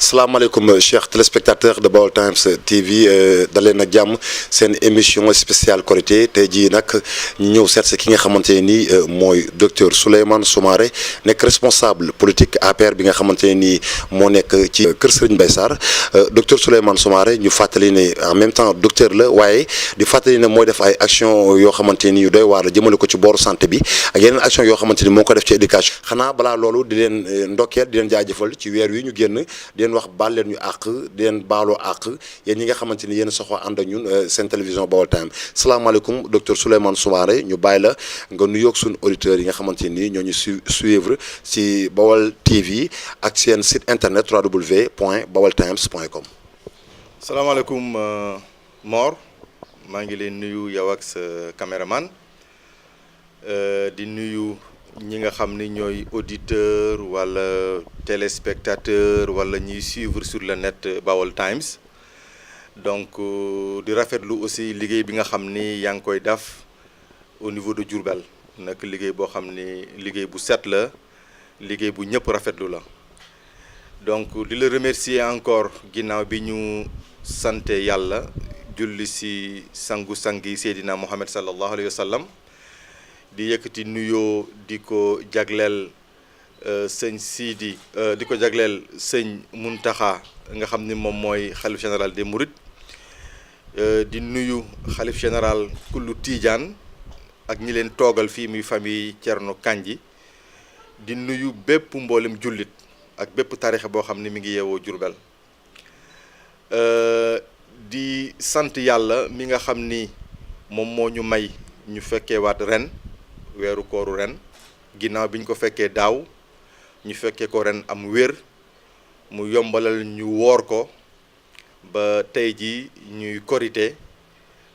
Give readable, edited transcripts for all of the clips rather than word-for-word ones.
salaamaaleykum chers téléspectateurs de Baol Times TV daleen ak jàmm seen émission spéciale Korité tey jii nag ñu ñëw seet si ki nga xamante ne nii mooy docteur Souleymane Soumaré nekk responsable politique APR bi nga xamante ne nii moo nekk ci kër Serigne Mbaye Sarr docteur Souleymane Soumaré ñu fàttali ne en même temps docteur la waaye di fàttali ne mooy def ay action yoo xamante ni yu doy waar la jëmale ko ci booru santé bi ak yeneen action yoo xamante ni moo ko def ci éducation xanaa balaa loolu di leen ndokkeel di leen jaajëfal ci weer wi ñu génn di leen wax baal leen ñu àq di leen baaloo àq yéen ñi nga xamante ni yéen soxla ànd ak ñun seen télévision Baol Times salaamaaleykum docteur Souleymane Soumaré ñu bàyyi la nga nuyoog suñu auditeurs yi nga xamante ni ñoo ñu suivre ci Baol TV ak seen site internet www.baoltimes.com. salaamaaleykum Mor maa ngi leen nuyu yow ak sa caméraman di nuyu ñi nga xam ni ñooy auditeur wala téléspectateur wala ñuy suivre sur le net Baol Times donc di rafetlu aussi liggéey bi nga xam ni yaa ngi koy def au niveau de Diourbel nag liggéey boo xam ni liggéey bu set la liggéey bu ñëpp rafetlu la donc di la remercier encore ginnaaw bi ñu sante yàlla julli si sangu-sangi Seydina Mohamed sallallahu alayhi wa sallam di yëkkati nuyoo di ko jagleel sëñ Sidi di ko jagleel sëñ Muntaxa nga xam ni moom mooy xalif général des Mourides di nuyu xalif général kullu Tidiane ak ñi leen toogal fii muy famille Thierno Kandji di nuyu bépp mboolem jullit ak bépp tarixa boo xam ni mi ngi yeewoo Jurbel di sant yàlla mi nga xam ni moom moo ñu may ñu fekkee waat ren weeru kooru ren ginnaaw bi ñu ko fekkee daaw ñu fekkee ko ren am wér mu yombalal ñu woor ko ba tey ji ñuy korité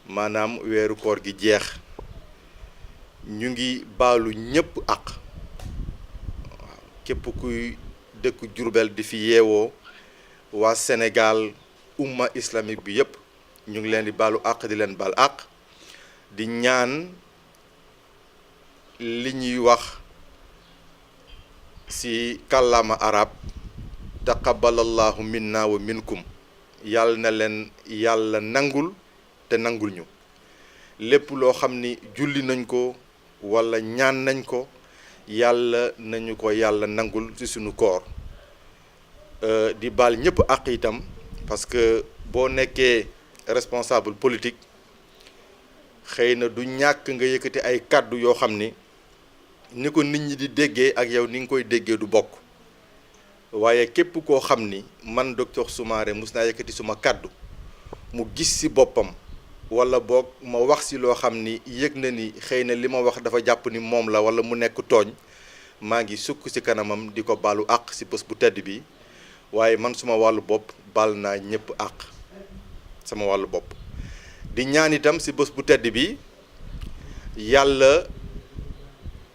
maanaam weeru koor gi jeex ñu ngi baalu ñépp ak waaw képp kuy dëkk Jurbel di fi yeewoo waa Sénégal umma islamique bi yépp ñu ngi leen di baalu ak di leen baal ak di ñaan li ñuy wax ci kàllaama arab taqabbalallahu minna wa minkum yàlla na leen yàlla nangul te nangul ñu lépp loo xam ni julli nañ ko walla ñaan nañ ko yàlla nañu ko yàlla nangul ci sunu koor di baal ñépp àq itam parce que boo nekkee responsable politique xëy na du ñàkk nga yëkkati ay kàddu yoo xam ni ko nit ñi di déggee ak yow ni nga koy déggee du bokk waaye képp koo xam ni man docteur Soumaré mus naa yëkkati suma kàddu mu gis ci boppam walla boog ma wax ci loo xam ni yëg na ni xëy na li ma wax dafa jàpp ni moom la walla mu nekk tooñ maa ngi sukk ci kanamam di ko baalu àq ci bés bu tedd bi waaye man suma wàllu bopp baal naa ñëpp àq sama wàllu bopp di ñaan itam ci bés bu tedd bi yàlla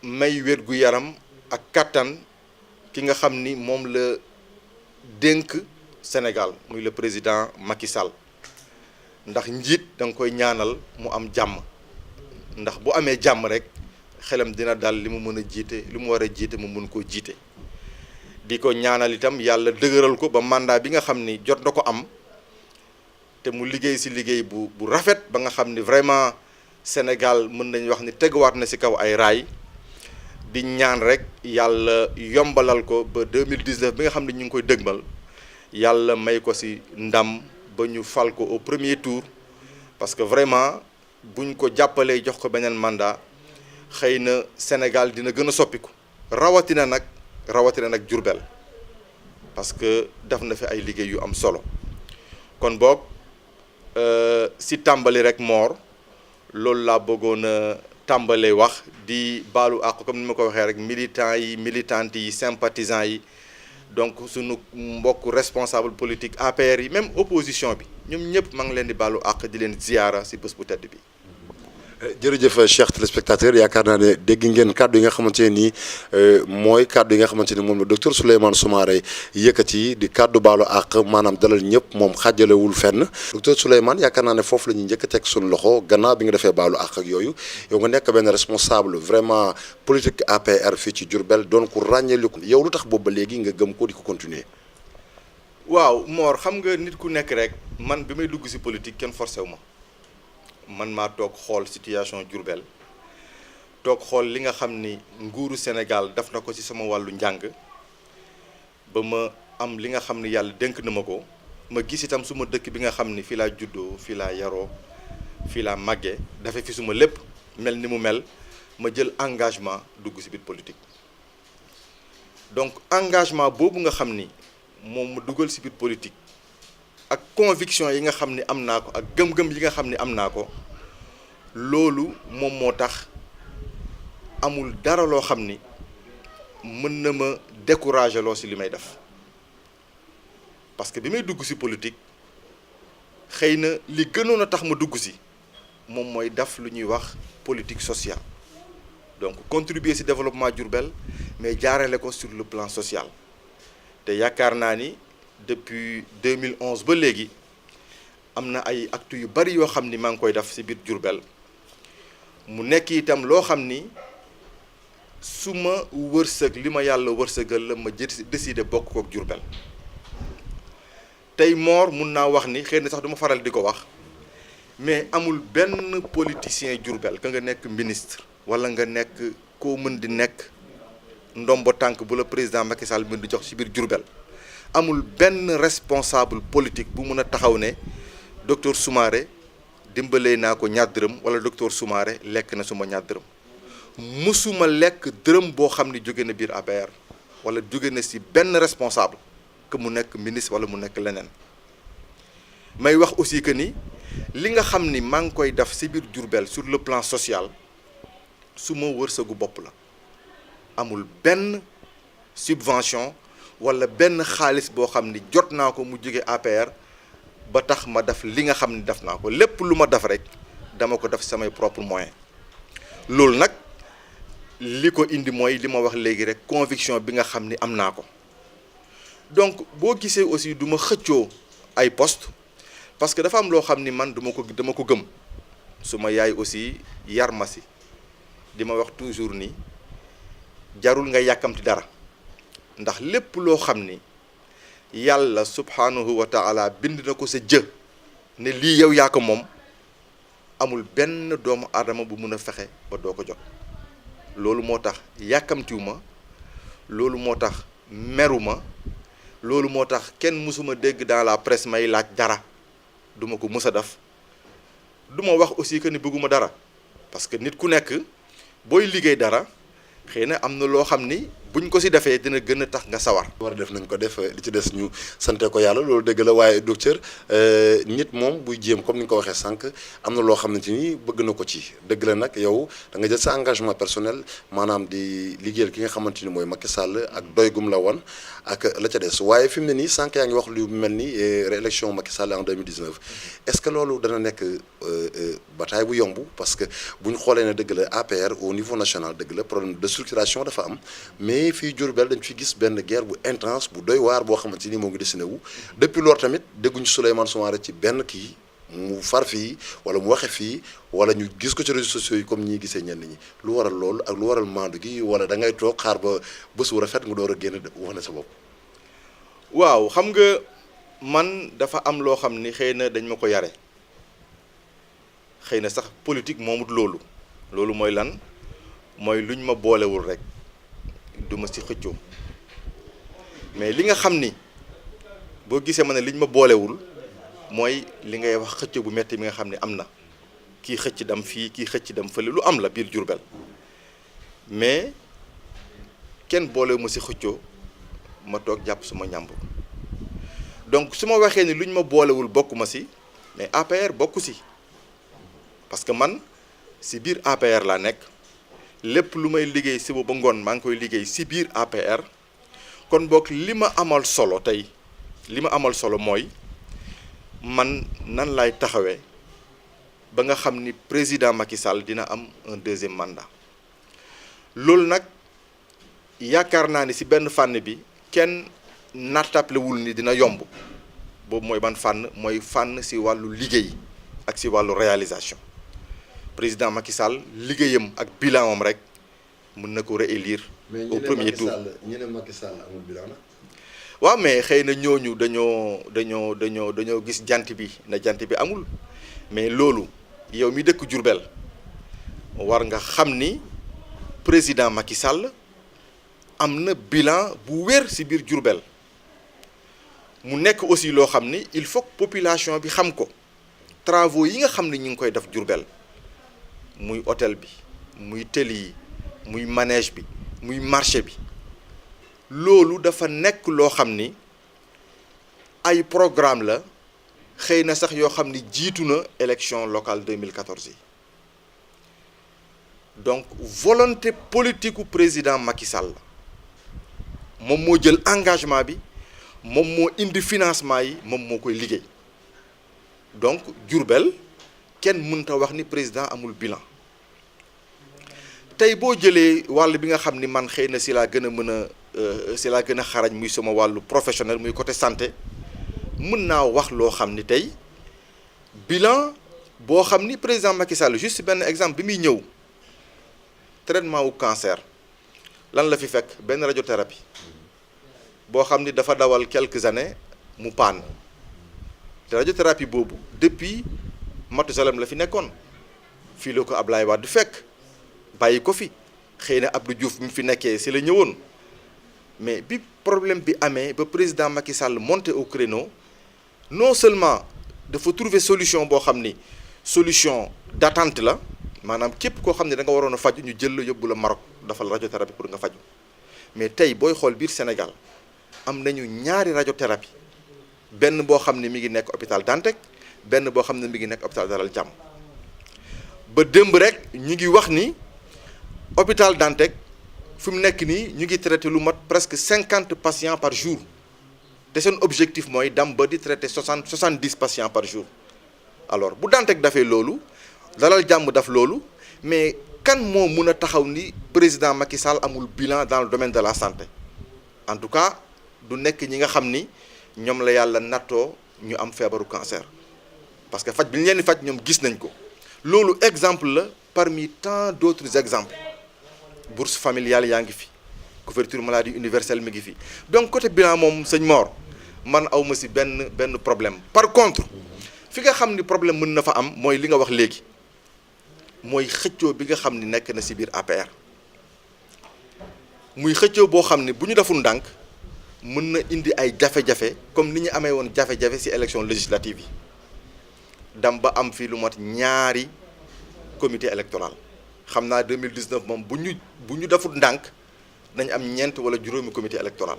may wér gu yaram ak kàttan ki nga xam ni moom la dénk Sénégal muy le président Macky Sall ndax njiit da nga koy ñaanal mu am jàmm ndax bu amee jàmm rek xelam dina dal li mu mën a jiite li mu war a jiite mu mën koo jiite di ko ñaanal itam yàlla dëgëral ko ba mandat bi nga xam ni jot na ko am te mu liggéey ci liggéey bu rafet ba nga xam ni vraiment Sénégal mën nañu wax ni teguwaat na ci kaw ay raay di ñaan rek yàlla yombalal ko ba 2019 bi nga xam ne ñu ngi koy dëgmal yàlla may ko ci ndam ba ñu fal ko au premier tour parce que vraiment buñ ko jàppalee jox ko beneen mandat xëy na Sénégal dina gën a soppiku rawatina nag Diourbel parce que def na fi ay liggéey yu am solo kon boog ci tàmbali rek Mor loolu laa bëggoon a tàmbalee wax di baalu àq comme ni ma ko waxee rek militants yi militantes yi sympathisants yi donc sunu mbokk responsable politique APR yi même opposition bi ñoom ñëpp maa ngi leen di baalu àq di leen ziyaara ci bés bu tedd bi. jërëjëf chers téléspectateurs yaakaar naa ne dégg ngeen kàddu yi nga xamante ne nii mooy kàddu yi nga xamante ni moom la docteur Souleymane Soumaré yëkkati di kàddu baalu àq maanaam dalal ñëpp moom xaajalewul fenn docteur Souleymane yaakaar naa ne foofu la ñuy njëkk a teg suñu loxo gannaaw bi nga defee baalu àq ak yooyu yow nga nekk benn responsable vraiment politique APR fii ci Diourbel doon ko ràññeeliku yow lu tax boobu ba léegi nga gëm ko di ko continuer. waaw Mor xam nga nit ku nekk rek man bi may dugg ci politique kenn forcé wu ma man maa toog xool situation Diourbel toog xool li nga xam ni nguuru Sénégal def na ko ci sama wàllu njàng ba ma am li nga xam ni yàlla dénk na ma ko ma gis itam suma dëkk bi nga xam ni fii laa juddoo fii laa yaroo fii laa màggee dafa fi suma lépp mel ni mu mel ma jël engagement dugg ci biir politique donc engagement boobu nga xam ni moom ma dugal ci biir politique ak conviction yi nga xam ni am naa ko ak gëm-gëm yi nga xam ni am naa ko loolu moom moo tax amul dara loo xam ni mën na ma décourager loo ci li may def parce que bi may dugg ci politique xëy na li gënoon a tax ma dugg ci moom mooy def lu ñuy wax politique sociale donc contribuer ci développement Diourbel mais jaarale ko sur le plan social te yaakaar naa ni depuis 2011 ba léegi am na ay actes yu bari yoo xam ni maa ngi koy def ci biir Diourbel mu nekk itam loo xam ni su ma wërsëg li ma yàlla wërsëgal la ma décider bokk kook Diourbel tey Mor mun naa wax ni xëy na sax duma faral di ko wax mais amul benn politicien Diourbel ka nga nekk ministre walla nga nekk koo mën di nekk ndombo tànk bu la président Macky Sall mën di jox ci biir Diourbel amul benn responsable politique bu mun a taxaw ne docteur Soumaré dimbalee naa ko ñaar dërëm walla docteur Soumaré lekk na suma ñaar dërëm mësuma lekk dërëm boo xam ni jóge na biir APR walla jóge na ci benn responsable que mu nekk ministre walla mu nekk leneen may wax aussi que ni li nga xam ni maa ngi koy def ci biir Diourbel sur le plan social su ma wërsëgu bopp la amul benn subvention walla benn xaalis boo xam ni jot naa ko mu jóge APR ba tax ma def li nga xam ni def naa ko lépp lu ma def rek dama ko def samay propre moyen loolu nag li ko indi mooy li ma wax léegi rek conviction bi nga xam ni am naa ko donc boo gisee aussi du ma xëccoo ay poste parce que dafa am loo xam ni man dama ko gëm su ma yaay aussi yar ma si di ma wax toujours ni jarul nga yàkkamti dara ndax lépp loo xam ni yàlla subhanahu wa taala bind na ko sa jë ne lii yow yaa ko moom amul benn doomu aadama bu mun a fexe ba doo ko jot loolu moo tax yàkkamtiwu ma loolu moo tax meru ma loolu moo tax kenn mësuma dégg dans la presse may laaj dara duma ko mës a def duma wax aussi que ni bëgguma dara parce que nit ku nekk booy liggéey dara xëy na am na loo xam ni buñ ko ci defee dina gën a tax nga sawar. war a def nañ ko def li ci des ñu sante ko yàlla loolu dëgg la waaye docteur nit moom buy jéem comme ni nga ko waxee sànq am na loo xam ne ci ni bëgg na ko ci dëgg la nag yow da nga jël sa engagement personnel maanaam di liggéeyal ki nga xamante ni mooy Macky Sall ak doygum la woon ak la ca des waaye fi mu ne nii sànq yaa ngi wax lu mel ni réélection Macky Sall en 2019 est-ce que loolu dana nekk bataille bu yomb parce que bu ñu xoolee ne dëgg la APR au niveau national dëgg la problème de structuration dafa am mais fii Diourbel dañ fi gis benn guerre bu intense bu doy waar boo xamante ni moo ngi dessiné wu depuis loolu tamit dégguñu Souleymane Soumaré ci benn kii mu far fii wala mu waxe fii wala ñu gis ko ci réseaux sociaux yi comme ñii gisee ñenn ñi lu waral loolu ak lu waral maandu gi wala da ngay toog xaar ba bés wu rafet nga door a génn wax na sa bopp. waaw xam nga man dafa am loo xam ni xëy na dañ ma ko yare xëy na sax politique moomut loolu mooy lan mooy luñ ma boolewul rek duma ci xëccoo mais li nga xam ni boo gisee ma ne liñ ma boolewul mooy li ngay wax xëccoo bu metti mi nga xam ne am na kii xëcc dem fii kii xëcc dem fële lu am la biir Diourbel mais kenn boolewu ma ci xëccoo ma toog jàpp suma ñàmbur donc su ma waxee ni luñ ma boolewul bokk ma ci mais APR bokku ci parce que man ci biir APR laa nekk lépp lu may liggéey ci ba ngoon maa ngi koy liggéey ci biir APR kon boog li ma amal solo tey li ma amal solo mooy man nan lay taxawee ba nga xam ni président Macky Sall dina am un deuxième mandat loolu nag yaakaar naa ni ci benn fànn bi kenn nattablewul ni dina yomb boobu mooy ban fànn mooy fànn ci wàllu liggéey ak ci wàllu réalisation président Macky Sall liggéeyam ak bilanam rek mën na ko réélire au premier tour. ñu ne Macky Sall amul bilan nag. waaw mais xëy na ñooñu dañoo gis jant bi na jant bi amul mais loolu yow mi dëkk Diourbel war nga xam ni président Macky Sall am na bilan bu wér ci biir Diourbel mu nekk aussi loo xam ni il faut que population bi xam ko travaux yi nga xam ni ñu ngi koy def Diourbel muy hôtel bi muy tëli yi muy manège bi muy marché bi loolu dafa nekk loo xam ni ay programme la xëy na sax yoo xam ni jiitu na élection locale 2014 yi donc volonté politique u président Macky Sall moom moo jël engagement bi moom moo indi financement yi moom moo koy liggéey donc Diourbel kenn mënta wax ni président amul bilan tey boo jëlee wàll bi nga xam ni man xëy na si laa gën a mën a si laa gën a xarañ muy sama wàllu professionnel muy côté santé mën naa wax loo xam ni tey bilan boo xam ni président Macky Sall juste benn exemple bi muy ñëw traitement wu cancer lan la fi fekk benn radiothérapie boo xam ni dafa dawal quelques années mu paan te radiothérapie boobu depuis Mathusalem la fi nekkoon fii la ko Ablaye Wade fekk bàyyi ko fi xëy na Abdou Diouf mi fi nekkee si la ñëwoon mais bi problème bi amee ba président Macky Sall monté au créneau non seulement dafa trouver solution boo xam ni solution d'attente la maanaam képp koo xam ne da nga waroon a faju ñu jël la yóbbu la Maroc dafa la radiothérapie pour nga faju mais tey booy xool biir Sénégal am nañu ñaari radiothérapie benn boo xam ne mi ngi nekk hôpital Dantec benn boo xam ne mi ngi nekk hôpital Dalal Jàmm ba démb rek ñu ngi wax ni hôpital Dantec fi mu nekk nii ñu ngi traité lu mat presque 50 patients par jour te seen objectif mooy dam ba di traité 70 patients par jour alors bu Dantec dafee loolu Dalal Jàmm daf loolu mais kan moo mun a taxaw ni président Macky Sall amul bilan dans le domaine de la santé en tout cas du nekk ñi nga xam ni ñoom la yàlla nattoo ñu am feebaru cancer parce que faj bi ñu leen di faj ñoom gis nañ ko loolu exemple la parmi tant d'autres exemples bourse familiale yaa ngi fi couverture maladie universelle mi ngi fi donc côté bilan moom sëñ Mor man awma si benn problème par contre fi nga xam ni problème mën na fa am mooy li nga wax léegi mooy xëccoo bi nga xam ni nekk na si biir APR muy xëccoo boo xam ni bu ñu deful ndànk mën na indi ay jafe-jafe comme ni ñu amee woon jafe-jafe si élection législative yi dam ba am fii lu mat ñaari comité électoral xam naa 2019 moom bu ñu deful ndànk nañ am ñeent wala juróomi comité électoral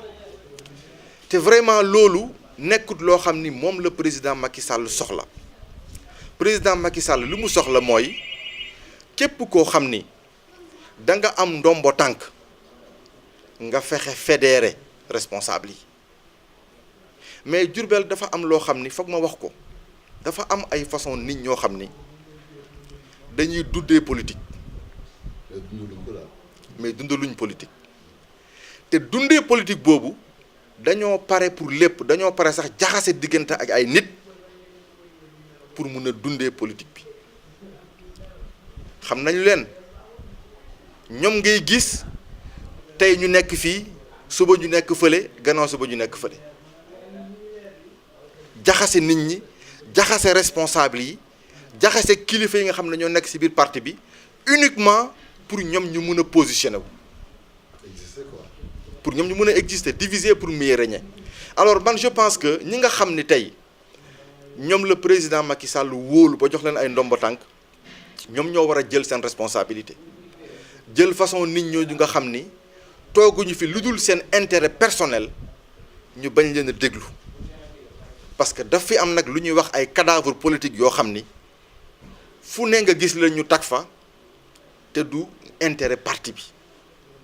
te vraiment loolu nekkut loo xam ni moom la président Macky Sall soxla président Macky Sall li mu soxla mooy képp koo xam ni da nga am ndombo tànk nga fexe fédérer responsable yi mais Diourbel dafa am loo xam ni foog ma wax ko dafa am ay façon nit ñoo xam ni dañuy duddee politique mais dundaluñ politique te dundee politique boobu dañoo pare pour lépp dañoo pare sax jaxase diggante ak ay nit pour mun a dundee politique bi xam nañu leen ñoom ngay gis tey ñu nekk fii suba ñu nekk fële gannaaw suba ñu nekk fële jaxase nit ñi jaxase responsable yi jaxase kilifa yi nga xam ne ñoo nekk ci biir parti bi uniquement pour ñoom ñu mun a positionner wu pour ñoom ñu mun a exister diviser pour mieux régner alors man je pense que ñi nga xam ni tey ñoom le président Macky Sall wóolu ba jox leen ay ndombo tànk ñoom ñoo war a jël seen responsabilité jël façon nit ñooñu nga xam ni tooguñu fi lu dul seen intérêt personnel ñu bañ leen a déglu parce que daf fi am nag lu ñuy wax ay cadavre politique yoo xam ni fu ne nga gis leen ñu tag fa te du intérêt parti bi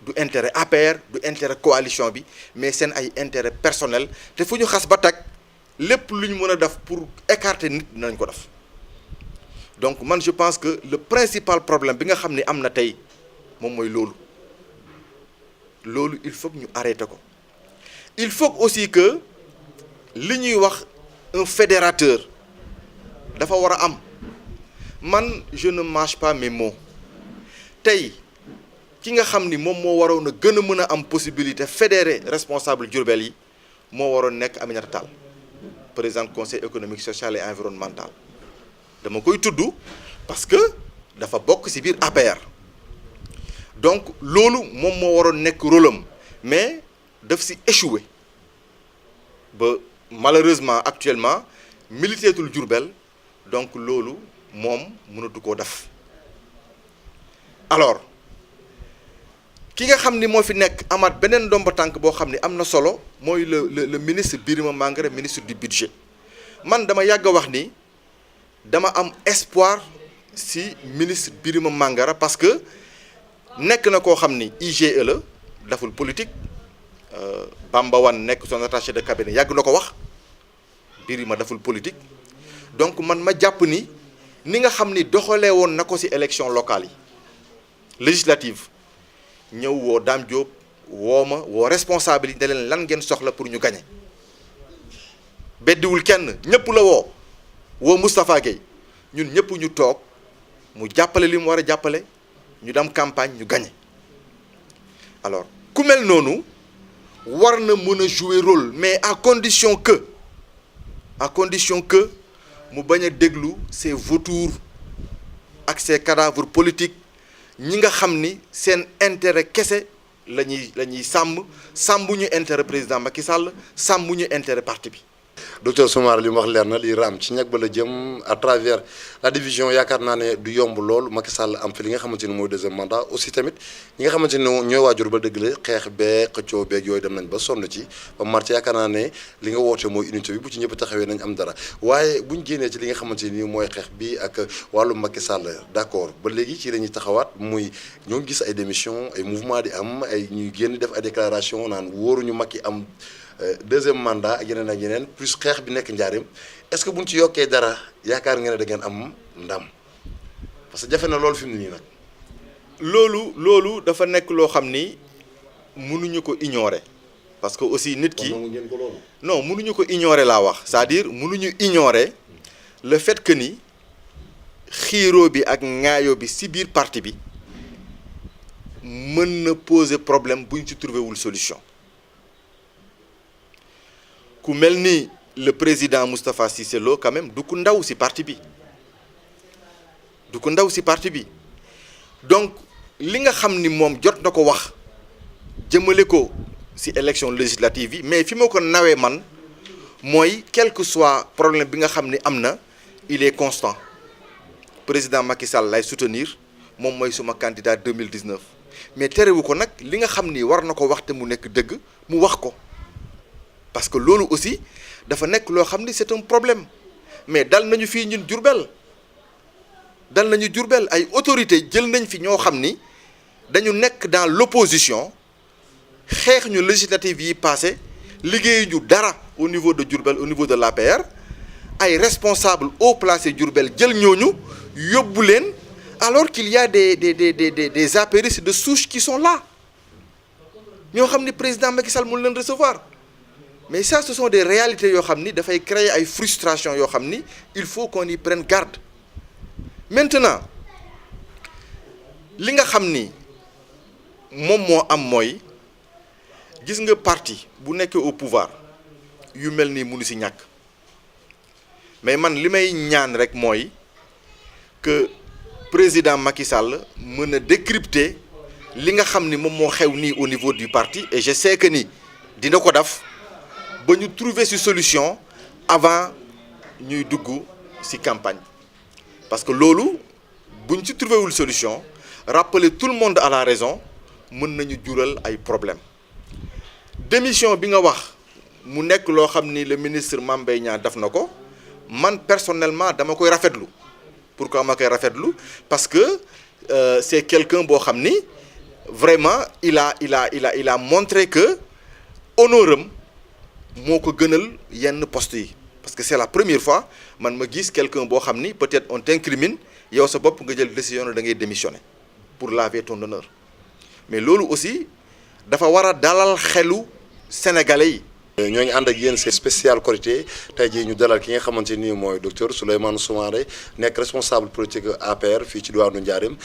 du intérêt APR du intérêt coalition bi mais seen ay intérêt personnel te fu ñu xas ba tag lépp lu ñu mën a def pour écarter nit dinañ ko def donc man je pense que le principal problème bi nga xam ni am na tey moom mooy loolu il faut que ñu arrêter ko il faut aussi que li ñuy wax un fédérateur dafa war a am man je ne mâche pas mes mots tey ki nga xam ni moom moo waroon a gën a mën a am possibilité fédérer responsable Diourbel yi moo waroon nekk Aminata Tall présidente conseil économique social et environnemental dama koy tudd parce que dafa bokk ci biir APR donc loolu moom moo waroon nekk rôle am mais daf ci échoué ba malheureusement actuellement militeetul Diourbel donc loolu moom mënatu koo def alors ki nga xam ni moo fi nekk amaat beneen ndomba tànk boo xam ni am na solo mooy le ministre Birima Mangara ministre du budget man dama yàgg a wax ni dama am espoir ci ministre Birima Mangara parce que nekk na koo xam ni IGE la daful politique Bamba Wane nekk son attaché de cabinet yàgg na ko wax Birima daful politique donc man ma jàpp ni nga xam ni doxalee woon na ko ci élection locale yi législative ñëw woo Dame Diop woo ma woo responsable yi ne leen lan ngeen soxla pour ñu gagner beddiwul kenn ñëpp la woo Moustapha Gueye ñun ñëpp ñu toog mu jàppale li mu war a jàppale ñu dem campagne ñu gagner alors ku mel noonu war na mën a jouer rôle mais à condition que mu bañ a déglu ces vautours ak ces cadavres politiques ñi nga xam ni seen intérêt kese la ñuy sàmbuñu intérêt président Macky Sall sàmbuñu intérêt parti bi. docteur Soumaré li mu wax leer na li raam ci ñag ba la jëm à travers la division yaakaar naa ne du yomb lool Macky Sall am fi li nga xamante ni mooy deuxième mandat aussi tamit ñi nga xamante ni ñooy waajur ba dëgg la xeex beeg xëccoo beeg yooyu dem nañ ba sonn ci ba marché yaakaar naa ne li nga woote mooy unité bi bu ci ñëpp taxawee nañ am dara waaye buñ génnee ci li nga xamante ni mooy xeex bi ak wàllu Macky Sall d'accord ba léegi ci la ñuy taxawaat muy ñoo gis ay démission ay mouvement di am ay ñuy génn def ay déclaration naan wóoruñu Macky am deuxième mandat ak yeneen plus xeex bi nekk njaarim est-ce que buñ ci yokkee dara yaakaar nga ne da ngeen am ndam parce que jafe na loolu fi mu ne nii nag. loolu dafa nekk loo xam ni mënuñu ko ignorer parce que aussi nit ki non mënuñu ko ignorer laa wax c'est-à-dire mënuñu ignorer le fait que ni xiiroo bi ak ŋaayoo bi ci biir parti bi mën na poser problème buñ ci trouver wul solution. ku mel ni le président Moustapha Cissé Lo quand même du ku ndaw ci parti bi donc li nga xam ni moom jot na ko wax jëmale ko ci élection législative yi mais fi ma ko nawee man mooy quel que soit problème bi nga xam ni am na il est constant président Macky Sall lay soutenir moom mooy suma candidat 2019 mais terewu ko nag li nga xam ni war na ko wax te mu nekk dëgg mu wax ko. parce que loolu aussi dafa nekk loo xam ni c'est un problème mais dal nañu fii ñun Diourbel ay autorités jël nañ fi ñoo xam ni dañu nekk dans l'opposition xeex ñu législative yi passé liggéeyuñu dara au niveau de Diourbel au niveau de l'APR ay responsables haut placés Diourbel jël ñooñu yóbbu leen alors qu'il y a des apéristes de souche qui sont là ñoo xam ni président Macky Sall mun leen recevoir. mais ça ce sont des réalités yoo xam ni dafay créer ay frustration yoo xam ni il faut qu'on y prenne garde maintenant li nga xam ni moom moo am mooy gis nga parti bu nekkee au pouvoir yu mel nii mënu ci ñàkk mais man li may ñaan rek mooy que président Macky Sall mën a décrypter li nga xam ni moom moo xew nii au niveau du parti et je sais que ni dina ko def ba ñu trouver ci solution avant ñuy dugg ci campagne parce que loolu buñ ci trouver wul solution rappeler tout le monde à la raison mën nañu jural ay problème démission bi nga wax mu nekk loo xam ni le ministre Mame Mbaye Niang def na ko man personnellement dama koy rafetlu pourquoi ma koy rafetlu parce que c'est quelqu'un boo xam ni vraiment il a montré que honoram moo ko gënal yenn poste yi parce que c'est la première fois man ma gis quelqu'un boo xam ni peut-être on t'incrimine yow sa bopp nga jël décision da ngay démissionner pour laver ton honneur mais loolu aussi dafa war a dalal xelu sénégalais yi ñoo ngi ànd ak yéen c'est spécial Korité tey jii ñu dalal ki nga xamante ni mooy docteur Souleymane Soumaré nekk responsable politique APR fii ci diwaanu Njaareem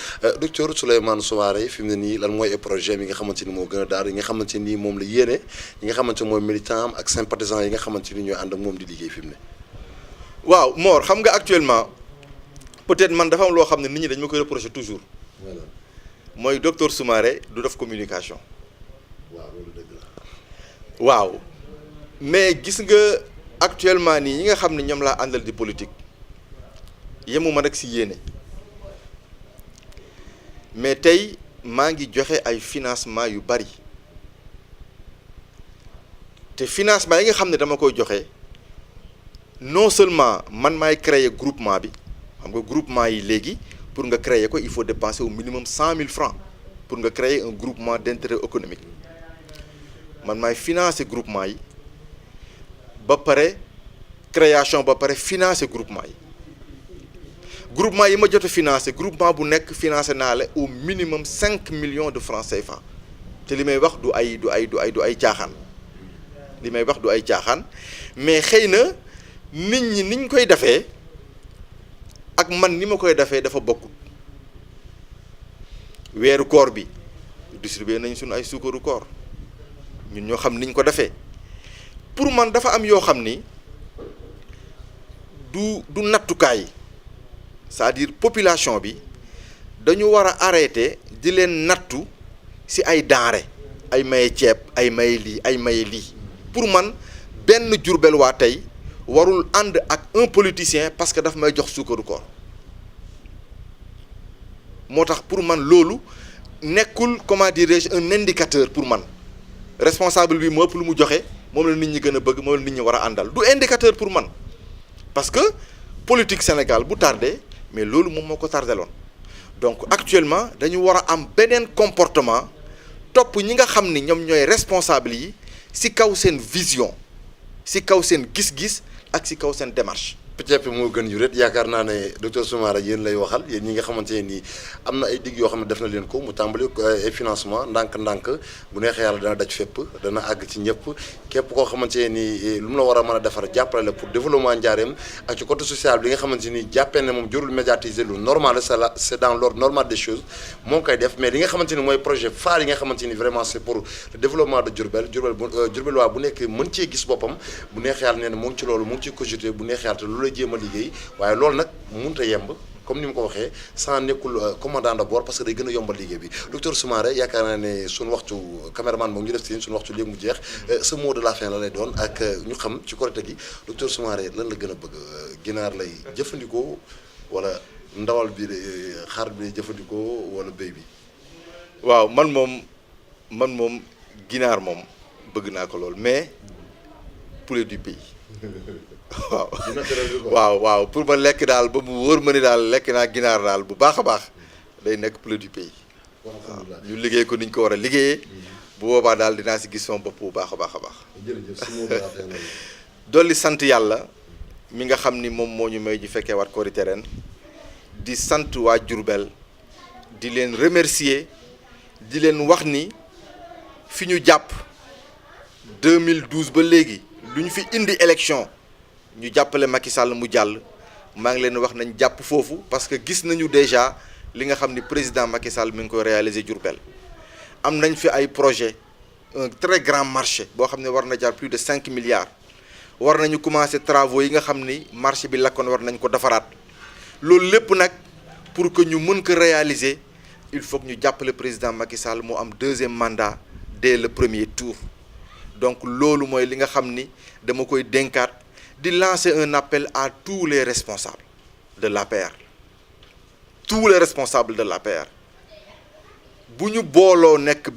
docteur Souleymane Soumaré fi mu ne nii lan mooy projet yi nga xamante ni moo gën a daar yi nga xamante ni moom la yéene yi nga xamante ni mooy militant am ak sympathisant yi nga xamante ni ñooy ànd ak moom di liggéey fi mu ne. waaw Mor xam nga actuellement peut-être man dafa am loo xam ne nit ñi dañ ma koy reprocher toujours. voilà mooy docteur Soumaré du def communication. waaw loolu dëgg la. waaw. mais gis nga actuellement nii ñi nga xam ne ñoom laa àndal di politique yemuma rek ci yéene mais tey maa ngi joxe ay financement yu bari te financement yi nga xam ne dama koy joxe non seulement man maay créer groupement bi xam nga groupement yi léegi pour nga créer ko il faut dépenser au minimum 100 000 francs pour nga créer un groupement d'intérêt économique man maay financer groupement yi ba pare création ba pare financer groupement yi ma jot a financer groupement bu nekk financé naa la au minimum 5 millions de francs CFA te li may wax du ay caaxaan li may wax du ay caaxaan mais xëy na nit ñi niñ koy defee ak man ni ma koy defee dafa bokkut weeru koor bi distribué nañ suñu ay suukaru koor ñun ñoo xam niñ ko defee pour man dafa am yoo xam ni du nattukaay c'est-à-dire population bi dañu war a arrêter di leen nattu ci ay denrées ay maye ceeb ay maye lii ay maye lii pour man benn Jurbel waa tey warul ànd ak un politicien parce que daf may jox suukaru koor moo tax pour man loolu nekkul comment dirais-je un indicateur pour man responsable bi moo ëpp lu mu joxe moom la nit ñi gën a bëgg moom la nit ñi war a àndal du indicateur pour man parce que politique Sénégal bu tardé mais loolu moom moo ko tardeloon donc actuellement dañu war a am beneen comportement topp ñi nga xam ni ñoom ñooy responsable yi ci kaw seen vision ci kaw seen gis-gis ak ci kaw seen démarche. peut-être moo gën yu ret yaakaar naa ne docteur Soumaré yéen lay waxal yéen ñi nga xamante ne nii am na ay digg yoo xam ne def na leen ko mu tàmbali ay financement ndànk-ndànk bu neexee yàlla dana daj fépp dana àgg ci ñëpp képp koo xamante ne nii lu mu la war a mën a defar jàppale la pour développement Njaareem ak ci côté social bi nga xamante ni jàppee ne moom jurul médiatiser lu normal c'est dans l'ordre normal des choses moo ngi koy def mais li nga xamante ni mooy projet phare yi nga xamante ni vraiment c'est pour le développement de Diourbel waa bu nekk mën cee gis boppam bu neexee yàlla nee na mu ngi ci loolu mu ngi ciy cogité bu neexee yàlla la jéem a liggéey waaye loolu nag mënut a yemb comme ni mu ko waxee sans nekkul commandant de bord parce que day gën a yombal liggéey bi docteur Soumaré yaakaar naa ne suñu waxtu caméraman moom ñu def si suñu waxtu léegi mu jeex ce mot de la fin la lay doon ak ñu xam ci Korité gi docteur Soumaré lan la gën a bëgg ginaar lay jëfandikoo wala ndawal bi xar bi lay jëfandikoo wala béy bi. waaw man moom ginaar moom bëgg naa ko lool mais poulet du pays. waaw pour ma lekk daal ba mu wóor ma ni daal lekk naa ginaar daal bu baax a baax day nekk poulet du pays. waaw ñu liggéey ko ni ñu ko war a liggéeyee. bu boobaa daal dinaa si gis sama bopp bu baax a baax a baax. dolli sant yàlla mi nga xam ni moom moo ñu may ñu fekkee waat Korité ren di sant waa Diourbel di leen remercier di leen wax ni fi ñu jàpp 2012 ba léegi lu ñu fi indi élection. ñu jàppale Macky Sall mu jàll maa ngi leen wax nañ jàpp foofu parce que gis nañu déjà li nga xam ni président Macky Sall mi ngi koy réaliser Diourbel am nañ fi ay projet un très grand marché boo xam ne war na jar plus de 5 milliards war nañu commencer travaux yi nga xam ni marché bi lakkoon war nañ ko defaraat loolu lépp nag pour que ñu mën ko réaliser il faut que ñu jàppale président Macky Sall mu am deuxième mandat dès le premier tour donc loolu mooy li nga xam ni dama koy dénkaat di lancer un appel à tous les responsables de l'APR de l'APR bu ñu booloo nekk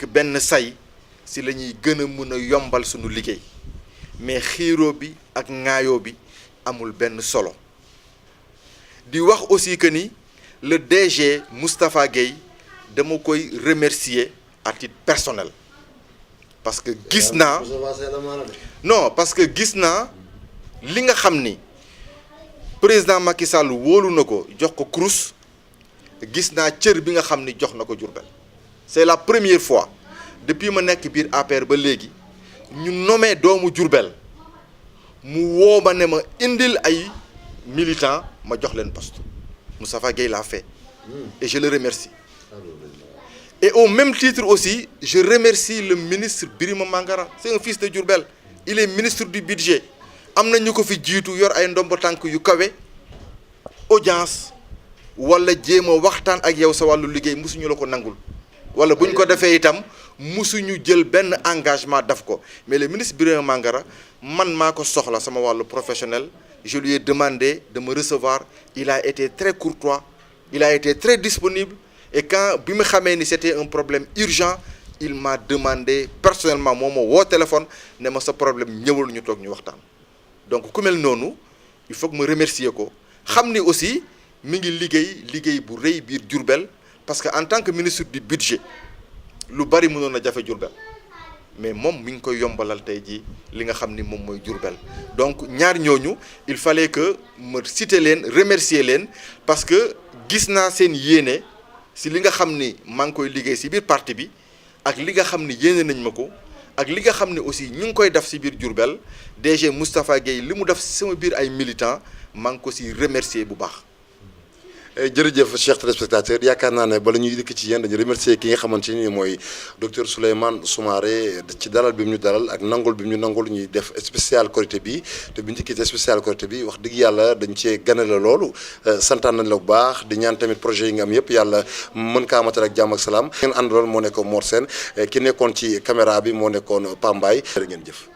benn say si la ñuy gën a mën a yombal suñu liggéey mais xiiroo bi ak ŋaayoo bi amul benn solo di wax aussi que ni le DG Moustapha Gueye dama koy remercier à titre personnel parce que gis naa parce que gis naa li nga xam ni président Macky Sall wóolu na ko jox ko Crous gis naa cër bi nga xam ni jox na ko Diourbel c'est la première fois depuis ma nekk biir APR ba léegi ñu nommé doomu Diourbel mu woo ma ne ma indil ay militants ma jox leen poste Moustapha Gueye l'a fait et je le remercie. Et au même titre aussi je remercie le ministre Birima Mangara c'est un fils de Diourbel il est ministre du budget am na ñu ko fi jiitu yor ay ndombo tànk yu kawe audience wala jéem a waxtaan ak yow sa wàllu liggéey musuñu la ko nangul wala buñ ko defee itam musuñu jël benn engagement daf ko mais le ministre Birima Mangara man maa ko soxla sama wàllu professionnel je lui ai demandé de me recevoir il a été très courtois il a été très disponible et quand bi mu xamee ni c'était un problème urgent il m'a demandé personnellement moo ma woo téléphone ne ma sa problème ñëwal ñu toog ñu waxtaan donc ku mel noonu il faut que ma remercier ko xam ni aussi mi ngi liggéey bu rëy biir Diourbel parce que en tant que ministre du budget lu bari mënoon a jafe Diourbel mais moom mi ngi koy yombalal tey jii li nga xam ni moom mooy Diourbel donc ñaar ñooñu il fallait que ma citer leen remercier leen parce que gis naa seen yéene si li nga xam ni maa ngi koy liggéey si biir parti bi ak li nga xam ni yéene nañ ma ko ak li nga xam ne aussi ñu ngi koy def si biir Diourbel DG Moustapha Gueye li mu def si sama biir ay militants maa ngi ko si remercier bu baax. jërëjëf chers téléspectateurs yaakaar naa ne bala ñuy dikk ci yéen dañu remercier ki nga xamante ni mooy docteur Souleymane Soumaré ci dalal bi mu ñu dalal ak nangul bi mu ñu nangul ñuy def spécial Korité bi te bu ñu dikkee spécial Korité bi wax dëgg yàlla dañ cee ganale loolu santaan nañ la bu baax di ñaan tamit projet yi nga am yëpp yàlla mën kaa matal ak jàmm ak salaam. ngeen àndaloon moo nekkoon Mor Sène ki nekkoon ci caméra bi moo nekkoon Pambaay jërë ngeen jëf.